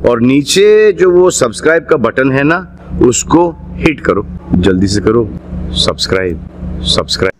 और नीचे जो वो सब्सक्राइब का बटन है ना, उसको हिट करो, जल्दी से करो सब्सक्राइब।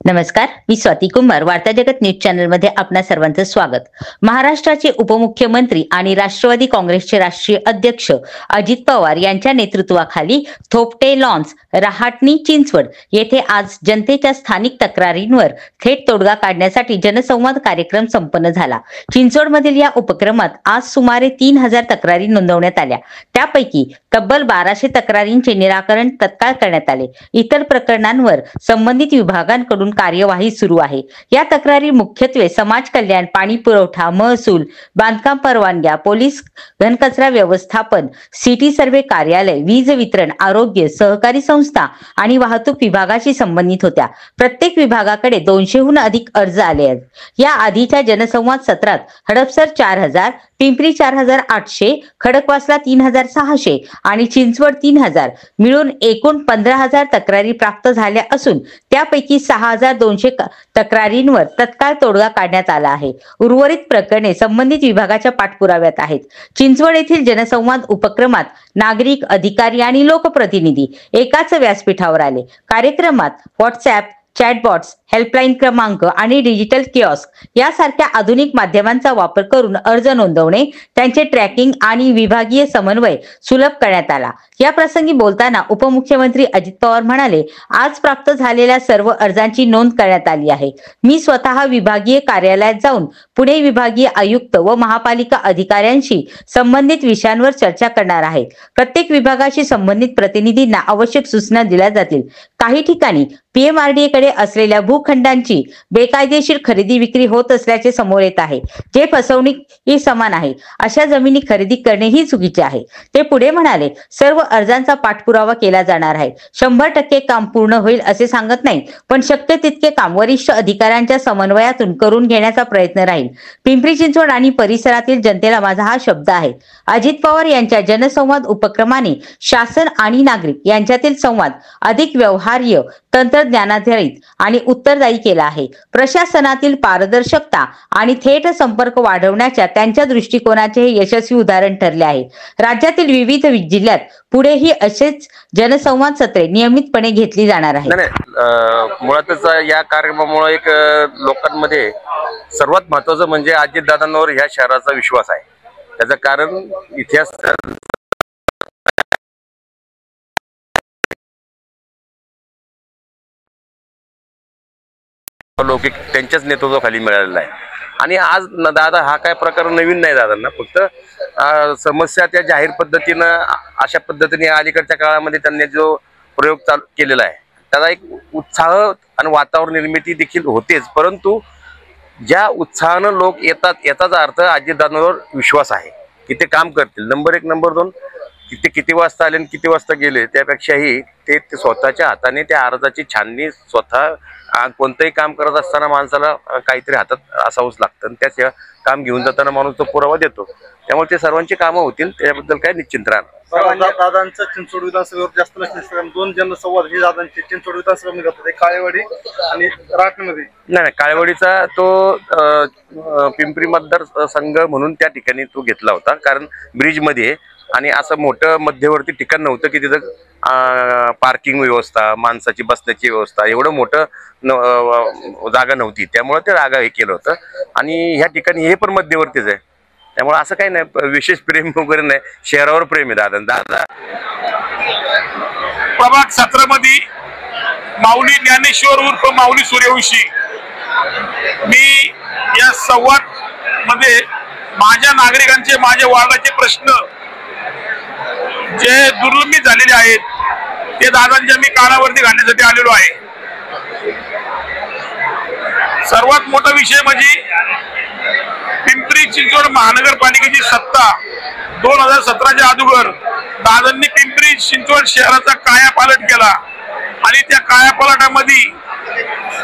नमस्कार, मी स्वाती कुमार, वार्ता जगत न्यूज चॅनल मध्ये आपणा सर्वांचं स्वागत। महाराष्ट्राचे उपमुख्यमंत्री आणि राष्ट्रवादी काँग्रेसचे राष्ट्रीय अध्यक्ष अजित पवार यांच्या नेतृत्वाखाली थोपटे लॉन्स, रहाटणी, चिंचवड येथे आज जनतेच्या स्थानिक तक्रारींवर थेट तोडगा काढण्यासाठी जनसंवाद कार्यक्रम संपन्न झाला। चिंचवडमधील या उपक्रमात आज सुमारे 3000 तक्रारी नोंदवण्यात आल्या। त्यापैकी तब्बल 1200 तक्रारींचे निराकरण तत्काळ करण्यात आले। इतर प्रकरणांवर संबंधित विभागांकडून कार्यवाही सुरू आहे। या तक्रारी मुख्यत्वे समाज कल्याण, पाणी पुरवठा, महसूल, बांधकाम परवानग्या, पोलीस, घनकचरा व्यवस्थापन, सिटी सर्वे कार्यालय, वीज वितरण, आरोग्य, सहकारी संस्था आणि वाहतूक विभागाशी संबंधित होत्या। प्रत्येक विभागाकडे 200हून अधिक अर्ज आले आहेत। या आधीच्या जनसंवाद सत्रात हडपसर 4000, पिंपरी 4800, खडकवासला 3600 आणि चिंचवड 3000 मिळून एकूण 15000 तक्रारी प्राप्त झाल्या असून त्यापैकी 6200 तक्रारींवर तत्काळ तोडगा काढण्यात आला आहे। उर्वरित प्रकरणे संबंधित विभागाच्या पाठपुराव्यात आहेत। चिंचवड येथील जनसंवाद उपक्रमात नागरिक, अधिकारी आणि लोकप्रतिनिधी एकाच व्यासपीठावर आले। कार्यक्रमात व्हॉट्सॲप, चॅटबॉट्स, हेल्पलाईन क्रमांक आणि डिजिटल किऑस्क यासारख्या आधुनिक माध्यमांचा वापर करून अर्ज नोंदवणे, त्यांचे ट्रॅकिंग आणि विभागीय समन्वय सुलभ करण्यात आला। या प्रसंगी बोलताना उपमुख्यमंत्री अजित पवार म्हणाले, आज प्राप्त झालेल्या सर्व अर्जांची नोंद करण्यात आली आहे। मी स्वतः विभागीय कार्यालयात जाऊन पुणे विभागीय आयुक्त व महापालिका अधिकाऱ्यांशी संबंधित विषयांवर चर्चा करणार आहे। प्रत्येक विभागाशी संबंधित प्रतिनिधींना आवश्यक सूचना दिल्या जातील। काही ठिकाणी पीएमआरडीए कडे असलेल्या भूखंडांची बेकायदेशीर खरेदी विक्री होत असल्याचे समोर येत आहे, जे फसवणुकी समान आहे। अशा जमिनी खरेदी करणे ही चुकीचे आहे। ते पुढे म्हणाले, सर्व अर्जांचा पाठपुरावा केला जाणार आहे। 100% काम पूर्ण होईल असे सांगत नाही, पण शक्य तितके काम वरिष्ठ अधिकाऱ्यांच्या समन्वयातून करून घेण्याचा प्रयत्न राहील। पिंपरी चिंचवड आणि परिसरातील जनतेला माझा हा शब्द आहे। अजित पवार यांच्या जनसंवाद उपक्रमाने शासन आणि नागरिक यांच्यातील संवाद अधिक व्यवहार्य, तंत्रज्ञानाधारित आणि उत्तरदायी केला आहे। प्रशासनातील पारदर्शकता आणि थेट संपर्क वाढवण्याच्या त्यांच्या दृष्टिकोनाचे हे यशस्वी उदाहरण ठरले आहे। राज्यातील विविध जिल्ह्यात पुढेही असेच जनसंवाद सत्रे नियमितपणे घेतली जाणार आहेत। मुळातच या कार्यक्रमामुळे एक लोकांमध्ये सर्वात महत्त्वाचं म्हणजे अजितदादांवर ह्या शहराचा विश्वास आहे। त्याचं कारण इतिहास लौकिक त्यांच्याच नेतृत्वाखाली मिळालेला आहे। आणि आज दादा हा काय प्रकार नवीन नाही दादांना, फक्त समस्या त्या जाहीर पद्धतीनं अशा पद्धतीने अलीकडच्या काळामध्ये त्यांनी जो प्रयोग चालू केलेला आहे त्याचा एक उत्साह आणि वातावरण निर्मिती देखील होतेच, परंतु ज्या उत्साहानं लोक येतात याचाच अर्थ अजितदादांवर विश्वास आहे की ते काम करतील। नंबर 1, नंबर 2 ते किती वाजता आले आणि किती वाजता गेले त्यापेक्षाही ते स्वतःच्या हाताने त्या अर्जाची छाननी स्वतः कोणतंही काम करत असताना माणसाला काहीतरी हातात असावंच लागतं आणि त्याच काम घेऊन जाताना माणूस तो पुरावा देतो। त्यामुळे ते सर्वांची कामं होतील त्याबद्दल काय निश्चिंत राहणार। दादांचं चिंचवड विधानसभेवर जास्त लक्ष, 2 जनसंवाद हे दादांचे चिंचवड विधानसभेमध्ये होतात, एक काळेवाडी आणि राटणमध्ये। नाही, काळेवाडीचा तो पिंपरी मतदारसंघ म्हणून त्या ठिकाणी तो घेतला होता, कारण ब्रिजमध्ये आणि असं मोठं मध्यवर्ती ठिकाण नव्हतं की तिथं पार्किंग व्यवस्था, माणसाची बसण्याची व्यवस्था, एवढं मोठं जागा नव्हती, त्यामुळे ते जागा हे केलं होतं। आणि ह्या ठिकाणी हे पण मध्यवर्तीच आहे, त्यामुळे असं काही नाही, विशेष प्रेम वगैरे नाही, शहरावर प्रेम आहे दादा। प्रभाग 17 मध्ये माऊली ज्ञानेश्वर उर्फ माऊली सूर्यवंशी मी या संवाद मध्ये माझ्या नागरिकांचे, माझ्या वार्डाचे प्रश्न जे दुर्लक्षित झालेले आहेत ते दादांच्या मी कानावरती घालण्यासाठी आलेलो आहे। सर्वात मोठा विषय म्हणजे पिंपरी चिंचवड महानगरपालिकेची सत्ता 2017च्या अगोदर दादांनी पिंपरी चिंचवड शहराचा कायापालट केला आणि त्या कायापालटामध्ये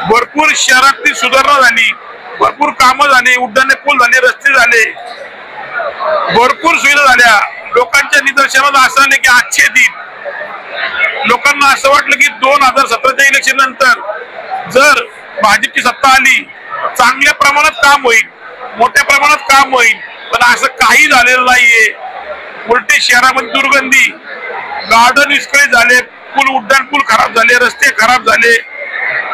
भरपूर शहरातली सुधारणा झाली, भरपूर कामं झाली, उड्डाणे पूल झाले, रस्ते झाले, भरपूर सुविधा झाल्या। लोकांच्या निदर्शनात असं आले की आजचे दिन लोकांना असं वाटलं की 2017च्या इलेक्शन नंतर जर भाजपची सत्ता आली चांगल्या प्रमाणात काम होईल, मोठ्या प्रमाणात काम होईल, पण असं काही झालेलं नाहीये। उलटे शहरामध्ये दुर्गंधी, गार्डन विस्कळीत झाले, उड्डाण पूल खराब झाले, रस्ते खराब झाले,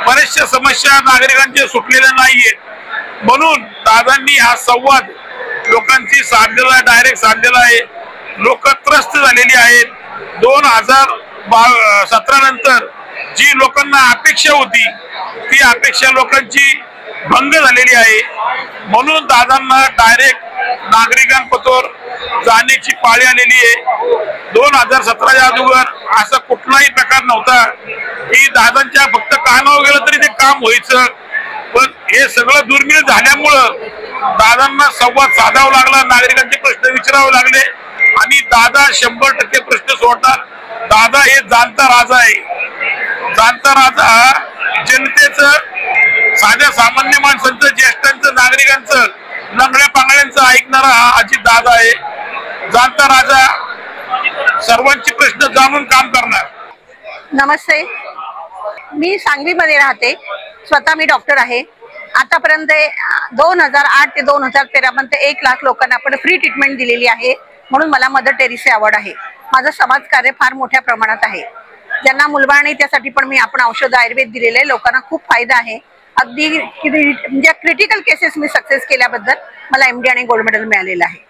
बऱ्याचशा समस्या नागरिकांच्या सुटलेल्या नाहीये. म्हणून दादांनी हा संवाद लोकांची साधलेला, डायरेक्ट साधलेला आहे. लोक त्रस्त झालेली आहेत. 2017 नंतर जी लोकांना अपेक्षा होती ती अपेक्षा लोकांची भंग झालेली आहे. म्हणून दादांना डायरेक्ट नागरिकांपतोर जाण्याची पाळी आलेली आहे. 2017च्या अगोदर असा कुठलाही प्रकार नव्हता की दादांच्या फक्त कानावर गेलं तरी ते काम व्हायचं. पण हे सगळं दुर्मिळ झाल्यामुळं दादांना संवाद साधावा लागला, नागरिकांचे प्रश्न विचारावे लागले आणि दादा 100% प्रश्न सोडतात. दादा हे जाणता राजा आहे. जाणता राजा जनतेचं, साध्या सामान्य माणसांचं, ज्येष्ठांचं, नागरिकांचं, लंगड्या पांगड्यांचं ऐकणारा हा अजित दादा आहे. जाणता राजा सर्वांचे प्रश्न जाणून काम करणार. नमस्ते, मी सांगलीमध्ये राहते. स्वतः मी डॉक्टर आहे. आतापर्यंत 2008 ते 2013 पर्यंत 1 लाख लोकांना आपण फ्री ट्रीटमेंट दिलेली आहे. म्हणून मला मदर टेरेसा अवॉर्ड आहे. माझं समाजकार्य फार मोठ्या प्रमाणात आहे. ज्यांना मुलबाळ नाही त्यासाठी पण मी आपण औषध आयुर्वेद दिलेले आहे. लोकांना खूप फायदा आहे. अगदी म्हणजे क्रिटिकल केसेस मी सक्सेस केल्याबद्दल मला MD आणि गोल्ड मेडल मिळालेलं आहे.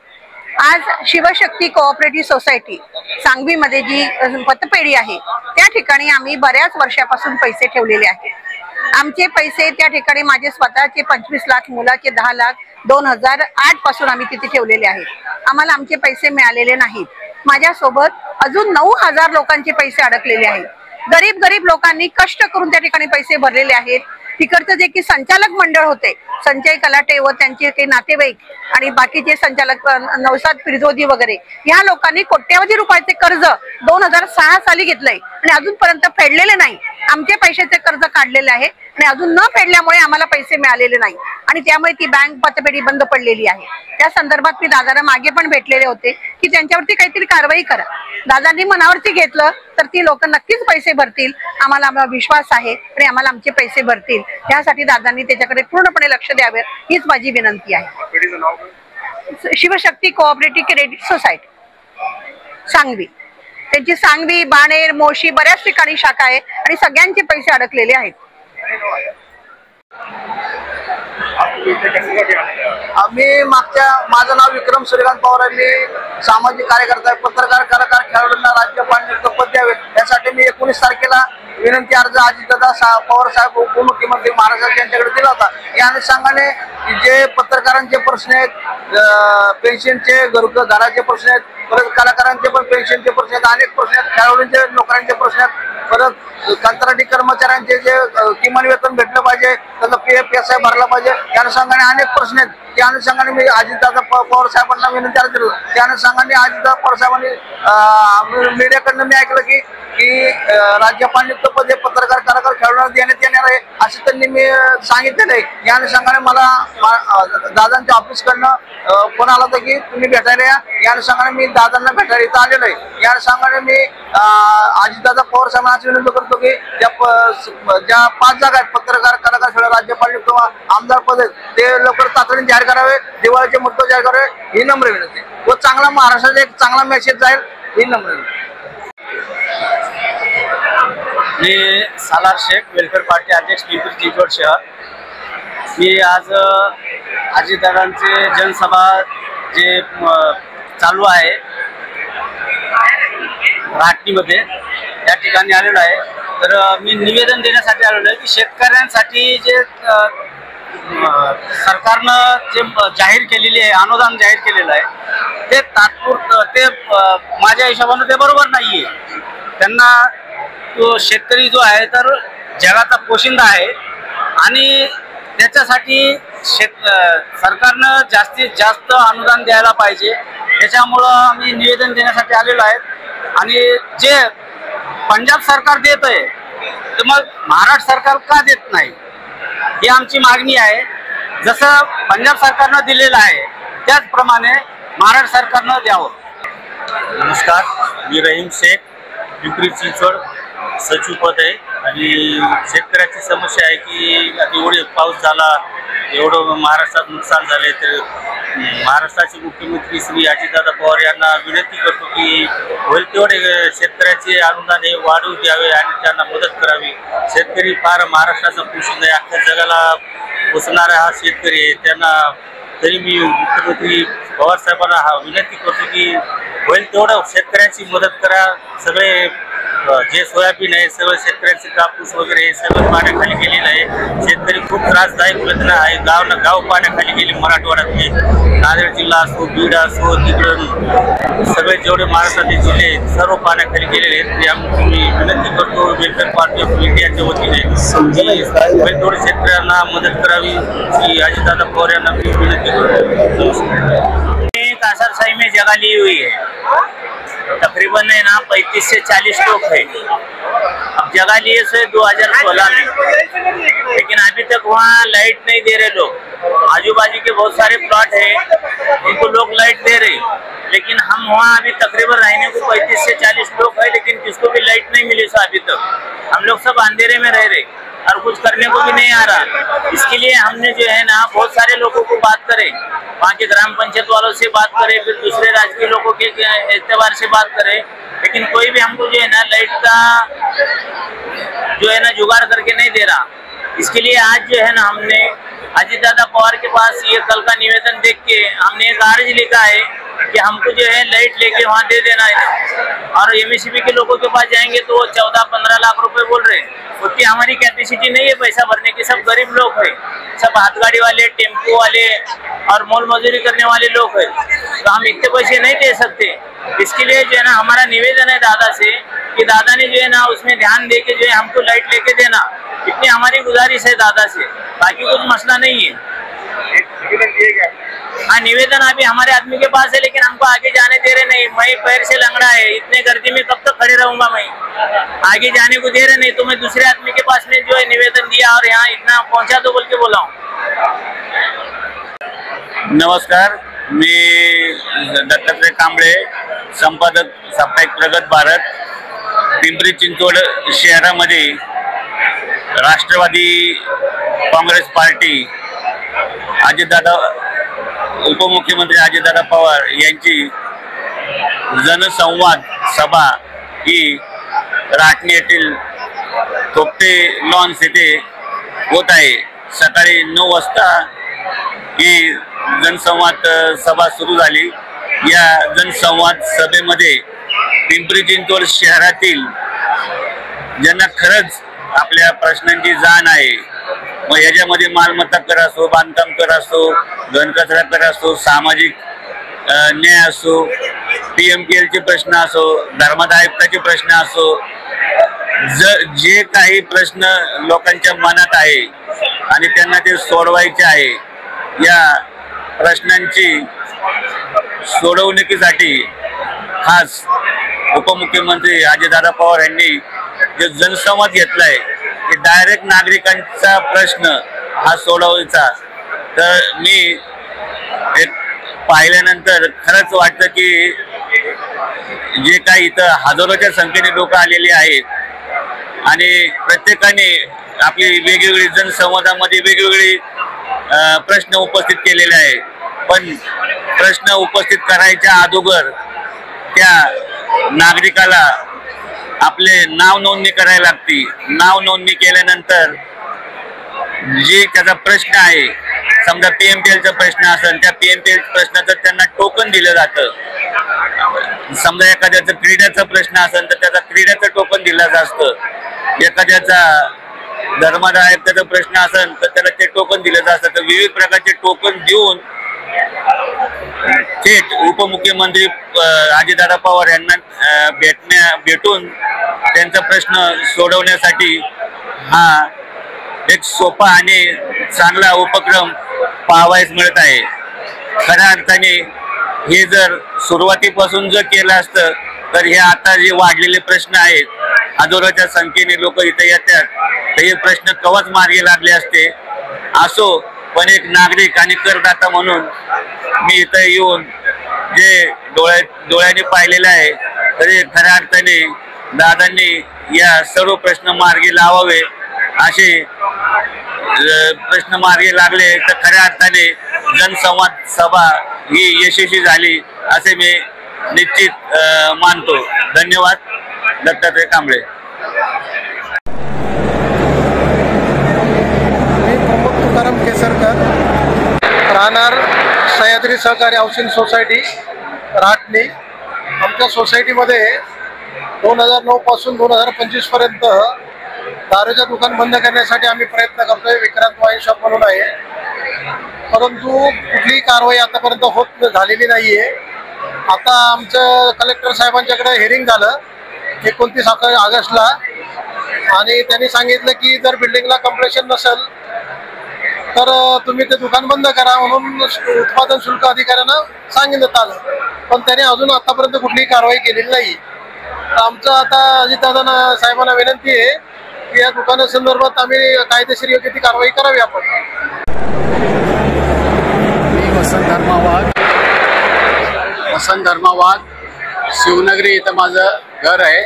आज शिवशक्ती कोऑपरेटिव्ह सोसायटी सांगवीमध्ये जी पतपेढी आहे त्या ठिकाणी आम्ही बऱ्याच वर्षापासून पैसे ठेवलेले आहेत. आमचे पैसे त्या ठिकाणी माझे स्वतःचे 25 लाख, मुलाचे 10 लाख 2008 पासून आम्ही तिथे ठेवलेले आहेत. आम्हाला आमचे पैसे मिळालेले नाहीत. माझ्यासोबत अजून 9000 लोकांचे पैसे अडकलेले आहेत. गरीब लोकांनी कष्ट करून त्या ठिकाणी पैसे भरलेले आहेत. तिकडचं जे की संचालक मंडळ होते, संजय कलाटे व त्यांचे काही नातेवाईक आणि बाकीचे संचालक नौसाद फिरजोदी वगैरे, या लोकांनी कोट्यावधी रुपयाचे कर्ज 2006 साली घेतलंय आणि अजूनपर्यंत फेडलेले नाही. आमचे पैशाचे कर्ज काढलेले आहे आणि अजून न फेडल्यामुळे आम्हाला पैसे मिळालेले नाही आणि त्यामुळे ती बँक पतपेढी बंद पडलेली आहे. त्या संदर्भात मी दादाला मागे पण भेटलेले होते की त्यांच्यावरती काहीतरी कारवाई करा. दादांनी मनावरती घेतलं तर ती लोक नक्कीच पैसे भरतील. आम्हाला विश्वास आहे आणि आम्हाला आमचे पैसे भरतील. त्यासाठी दादांनी त्याच्याकडे पूर्णपणे लक्ष द्यावे हीच माझी विनंती आहे. Shivshakti cooperative credit society Sangvi, त्यांची सांगवी, बाणेर, मोशी बऱ्याच ठिकाणी शाखा आहे आणि सगळ्यांचे पैसे अडकलेले आहेत. आम्ही माझं नाव विक्रम सूर्यकांत पवार आहे. मी सामाजिक कार्यकर्ता आहे. पत्रकार, कलाकार, खेळाडूंना राज्यपाल नियुक्त पद द्यावे यासाठी मी 19 तारखेला विनंती अर्ज अजितदादा पवार साहेब उपमुख्यमंत्री महाराष्ट्र यांच्याकडे दिला होता. या अनुषंगाने जे पत्रकारांचे प्रश्न आहेत, पेन्शनचे, घराचे प्रश्न आहेत, परत कलाकारांचे पण पेन्शनचे प्रश्न आहेत, अनेक प्रश्न आहेत, खेळाडूंचे, नोकऱ्यांचे प्रश्न आहेत, परत कंत्राटी कर्मचाऱ्यांचे जे किमान वेतन भेटलं पाहिजे, त्यांचा PF PSI भरला पाहिजे, या अनुषंगाने अनेक प्रश्न आहेत. त्या अनुषंगाने मी अजितदादा पवार साहेबांना विनंती अर्ज दिला. त्या अनुषंगाने अजितदादा पवार साहेबांनी मीडियाकडनं मी ऐकलं की राज्यपाल नियुक्त पद हे पत्रकार, कलाकार, खेळाडूंना देण्यात येणार आहे असे त्यांनी मी सांगितलेलं आहे. या अनुषंगाने मला दादांच्या ऑफिसकडनं फोन आला होता की तुम्ही भेटायला या. या अनुषंगाने मी दादांना भेटायला इथं आलेलो आहे. या अनुषंगाने मी अजितदादा पवार साहेबांना विनंती करतो की ज्या 5 जागा आहेत पत्रकार, कलाकार, खेळाडू, राज्यपाल नियुक्त आमदार पद आहेत ते लवकर तातडीने जाहीर करावे, दिवाळीचे मुहूर्त जाहीर करावे ही नम्र विनंती व चांगला महाराष्ट्राचा एक चांगला मेसेज जाईल ही नम्र विनंती. मी सालार शेख, वेलफेअर पार्टी अध्यक्ष, पिंपरी चिंचवड शहर. मी आज अजितदादांचे जनसभा जे चालू आहे राहटीमध्ये या ठिकाणी आलेलो आहे. तर मी निवेदन देण्यासाठी आलेलो आहे की शेतकऱ्यांसाठी जे सरकारनं जे जाहीर केलेली आहे, अनुदान जाहीर केलेलं आहे ते तात्पुरतं, ते माझ्या हिशोबानं ते बरोबर नाहीये. त्यांना तो शेतकरी जो आहे तर जगाचा पोशिंदा आहे आणि त्याच्यासाठी सरकारनं जास्तीत जास्त अनुदान द्यायला पाहिजे. त्याच्यामुळं आम्ही निवेदन देण्यासाठी आलेलो आहे. आणि जे पंजाब सरकार देत आहे तर मग महाराष्ट्र सरकार का देत नाही ही आमची मागणी आहे. जसं पंजाब सरकारनं दिलेलं आहे त्याचप्रमाणे महाराष्ट्र सरकारनं द्यावं. नमस्कार, मी रहीम शेख, पिंपरी चिंचवड सचिव पद आहे. आणि शेतकऱ्याची समस्या आहे की आता एवढे पाऊस झाला, एवढं महाराष्ट्रात नुकसान झाले तर महाराष्ट्राचे मुख्यमंत्री श्री अजितदादा पवार यांना विनंती करतो की होईल तेवढे शेतकऱ्याचे अनुदान हे वाढवू द्यावे आणि त्यांना मदत करावी. शेतकरी फार महाराष्ट्राचा पोषण आहे, अख्ख्या जगाला पोषणारा हा शेतकरी आहे. त्यांना तरी मी मुख्यमंत्री पवार साहेबांना हा विनंती करतो की होईल तेवढं शेतकऱ्यांची मदत करा. सगळे जे सोयाबीन आहे सगळं शेतकऱ्यांचे कापूस वगैरे हे सगळं पाण्याखाली गेलेलं आहे. शेतकरी खूप त्रासदायक वेदना आहे. गाव पाण्याखाली गेले. मराठवाड्यातले नांदेड जिल्हा असो, बीड असो, तिकडून सगळे जेवढे महाराष्ट्रातले जिल्हे आहेत सर्व पाण्याखाली गेलेले आहेत. ते आम्ही विनंती करतो वेलफेअर पार्टी ऑफ इंडियाच्या वतीने होईल तेवढे शेतकऱ्यांना मदत करावी की अजितदादा पवार यांना मी विनंती करतो. एक असरशाही में जगह ली हुई है, तकरीबन है ना 35 से 40 लोग है. अब जगह लिए से 2016 में, लेकिन अभी तक वहाँ लाइट नहीं दे रहे लोग. आजू बाजू के बहुत सारे प्लॉट है उनको लोग लाइट दे रहे, लेकिन हम वहाँ अभी तकरीबन रहने को 35 से 40 लोग है, लेकिन किसको भी लाइट नहीं मिली सो अभी तक. हम लोग सब अंधेरे में रह रहे और कुछ करने को भी नहीं आ रहा. इसके लिए हमने जो है ना बहुत सारे लोगों को बात करे, वहाँ के ग्राम पंचायत वालों से बात करें, फिर दूसरे राजकीय लोगों के एतबार से बात करें, लेकिन कोई भी हमको जो है ना लाइट का जो है ना जुगाड़ करके नहीं दे रहा. इसके लिए आज जो है ना हमने अजितदादा पवार के पास ये कल का निवेदन देख के हमने एक अर्ज लिखा है कि हमको जो है लाइट लेके वहाँ दे देना है. और एमएससीबी के लोगों के पास जाएंगे तो वो 14-15 लाख रुपए बोल रहे हैं. उतनी हमारी कैपेसिटी नहीं है पैसा भरने की. सब गरीब लोग हैं, सब हाथगाड़ी वाले, टेम्पो वाले और मोल मजदूरी करने वाले लोग हैं, तो हम इतने पैसे नहीं दे सकते. इसके लिए जो है ना हमारा निवेदन है दादा से कि दादा ने जो है ना उसमें ध्यान दे के जो है हमको लाइट लेके देना. इतनी हमारी गुजारिश है दादा से, बाकी कुछ मसला नहीं है. हाँ, निवेदन अभी हमारे आदमी के पास है, लेकिन हमको आगे जाने दे रहे नहीं. मैं पैर से लंगड़ा है, इतने गर्दी में कब तक खड़े रहूंगा. मैं आगे जाने को दे रहे नहीं, तो मैं दूसरे आदमी के पास में जो है निवेदन दिया और यहाँ इतना पहुँचा दो बोल के बोला हूँ. नमस्कार, मी दत्तात्रय कांबळे, संपादक साप्ताहिक प्रगत भारत. पिंपरी चिंचवड शहरामध्ये राष्ट्रवादी काँग्रेस पार्टी अजितदादा उपमुख्यमंत्री अजितदादा पवार यांची जनसंवाद सभा ही राटणी येथील थोपटे लॉन्स येथे होत आहे. सकाळी 9 वाजता ही जनसंवाद सभा सुरू झाली. या जनसंवाद सभेमध्ये पिंपरी चिंचवड शहरातील ज्यांना खरंच आपल्या प्रश्नांची जाण आहे, मग याच्यामध्ये मालमत्ता कर असो, बांधकाम कर असो, घनकचरा कर असो, सामाजिक न्याय असो, PMKLचे प्रश्न असो, धर्मादाय आयुक्ताचे प्रश्न असो, जे काही प्रश्न लोकांच्या मनात आहे आणि त्यांना ते सोडवायचे आहे, या प्रश्नांची सोडवणुकीसाठी खास उपमुख्यमंत्री अजितदादा पवार यांनी जो जनसंवाद घेतलाय की डायरेक्ट नागरिकांचा प्रश्न हा सोडवायचा. तर मी एक पाहिल्यानंतर खरंच वाटतं की जे काही इथं हजारोच्या संख्येने लोक आलेले आहेत आणि प्रत्येकाने आपली वेगवेगळी जनसंवादामध्ये वेगवेगळी प्रश्न उपस्थित केलेले आहे. पण प्रश्न उपस्थित करायच्या अगोदर त्या नागरिकाला आपले नाव नोंदणी करायला लागते. नाव नोंदणी केल्यानंतर जे त्याचा प्रश्न आहे, समजा PMPLचा प्रश्न असेल, त्या PMPL प्रश्नाचं त्यांना टोकन दिलं जातं. समजा एखाद्याचा क्रीडेचा प्रश्न असेल तर त्याचा क्रीडेचं टोकन दिलं असतं. एखाद्याचा धर्मादाय आयुक्ताचा प्रश्न असेल तर त्याला ते टोकन दिलं जातं. तर विविध प्रकारचे टोकन देऊन थेट उपमुख्यमंत्री अजितदादा पवार यांना भेटून त्यांचा प्रश्न सोडवण्यासाठी हा एक सोपा आणि चांगला उपक्रम पाहावयास मिळत आहे. खऱ्या अर्थाने हे जर सुरुवातीपासून जर केलं असतं तर हे आता जे वाढलेले प्रश्न आहेत, हजारोच्या संख्येने लोक इथे येतात, तर हे प्रश्न कवच मार्गी लागले असते. असो, पण एक नागरिक आणि करदाता म्हणून मी इथं येऊन जे डोळ्याने पाहिलेलं आहे, तरी खऱ्या अर्थाने दादांनी या सर्व प्रश्न मार्गी लावावे. असे प्रश्न मार्गी लागले तर खऱ्या अर्थाने जनसंवाद सभा ही यशस्वी झाली असे मी निश्चित मानतो. धन्यवाद. दत्तात्रय कांबळे. मी प्रमोद तुकाराम केसरकर, राहणार सह्याद्री सहकारी हाऊसिंग सोसायटी राटणी. आमच्या सोसायटीमध्ये 2009 पासून 2025 पर्यंत दारूचे दुकान बंद करण्यासाठी आम्ही प्रयत्न करतोय. विक्रांत वाईन शॉप म्हणून आहे, परंतु कुठलीही कारवाई आतापर्यंत होत झालेली नाहीये. आता आमचं कलेक्टर साहेबांच्याकडे हिअरिंग झालं 29 ऑगस्टला, आणि त्यांनी सांगितलं की जर बिल्डिंगला कंप्लेशन नसेल तर तुम्ही ते दुकान बंद करा म्हणून उत्पादन शुल्क अधिकाऱ्यांना सांगितलं आलं. पण त्याने अजून आतापर्यंत कुठलीही कारवाई केलेली नाही. आमचं आता अजितदादा साहेबांना विनंती आहे की या दुकानासंदर्भात आम्ही कायदेशीर योग्य ती कारवाई करावी. आपण मी वसंत धर्मावाद शिवनगरी इथं माझं घर आहे.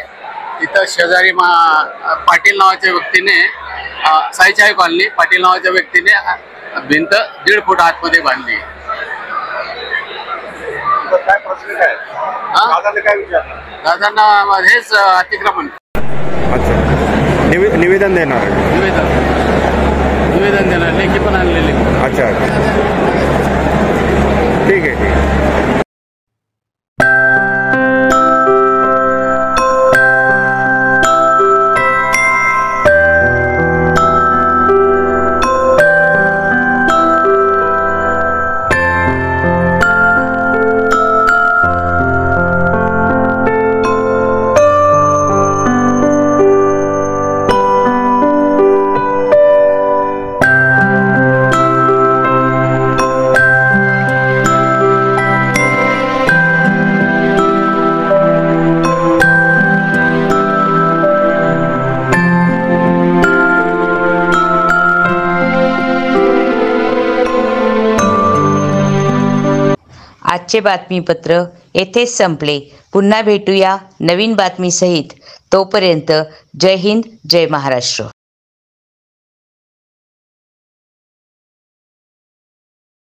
इथं शेजारी पाटील नावाच्या व्यक्तीने साईचाई कॉलनी पाटील नावाच्या व्यक्तीने भिंत 1.5 फूट आतमध्ये बांधली. दादांना हेच अतिक्रमण. अच्छा, निवेदन देणार. निवेदन देणार, लेखी पण आणलेले. अच्छा, ठीक आहे. आजचे बातमीपत्र येथेच संपले. पुन्हा भेटूया नवीन बातमीसहित. तोपर्यंत जय हिंद, जय महाराष्ट्र.